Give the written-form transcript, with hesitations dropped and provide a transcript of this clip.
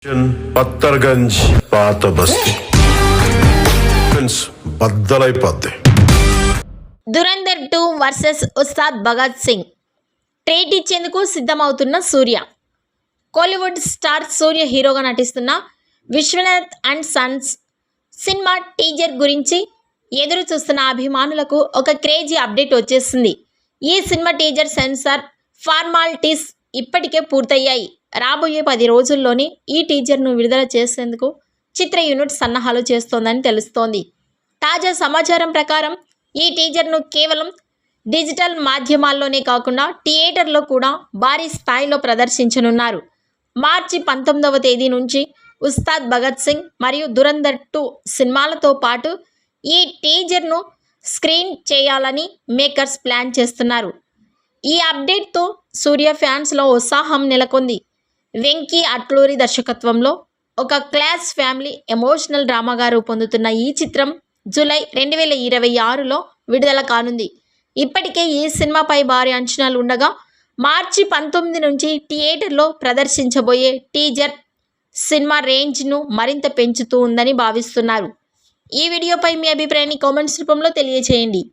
పత్తర్గంజ్ పాత బస్తీ బద్దలైపోద్ది. దురంధర్ 2 వర్సెస్ ఉస్తాద్ భగత్ సింగ్ ట్రీట్ ఇచ్చేందుకు సిద్ధమవుతున్న సూర్య. కోలీవుడ్ స్టార్ సూర్య హీరోగా నటిస్తున్న Vishwanath and sons cinema teaser గురించి ఎదురు చూస్తున్న అభిమానులకు ఒక క్రేజీ అప్డేట్ వచ్చేసింది. ఈ సినిమా టీజర్ సెన్సార్ ఫార్మాలిటీస్ ఇప్పటికే పూర్తయ్యాయి. రాబోయే 10 రోజుల్లోనే ఈ టీజర్ను విడుదల చేసేందుకు చిత్ర యూనిట్ సన్నాహాలు చేస్తోందని తెలుస్తోంది. తాజా సమాచారం ప్రకారం ఈ టీజర్ను కేవలం డిజిటల్ మాధ్యమాల్లోనే కాకుండా థియేటర్లో కూడా భారీ స్థాయిలో ప్రదర్శించనున్నారు. మార్చి 19వ తేదీ నుంచి ఉస్తాద్ భగత్ సింగ్ మరియు దురంధర్ 2 సినిమాలతో పాటు ఈ టీజర్ను స్క్రీన్ చేయాలని మేకర్స్ ప్లాన్ చేస్తున్నారు. ఈ అప్డేట్తో సూర్య ఫ్యాన్స్లో ఉత్సాహం నెలకొంది. వెంకీ అట్లూరి దర్శకత్వంలో ఒక క్లాస్ ఫ్యామిలీ ఎమోషనల్ డ్రామాగా రూపొందుతున్న ఈ చిత్రం జూలై 2026లో విడుదల కానుంది. ఇప్పటికే ఈ సినిమాపై భారీ అంచనాలు ఉండగా మార్చి 19 నుంచి థియేటర్లో ప్రదర్శించబోయే టీజర్ సినిమా రేంజ్ను మరింత పెంచుతూ ఉందని భావిస్తున్నారు. ఈ వీడియోపై మీ అభిప్రాయాన్ని కామెంట్స్ రూపంలో తెలియజేయండి.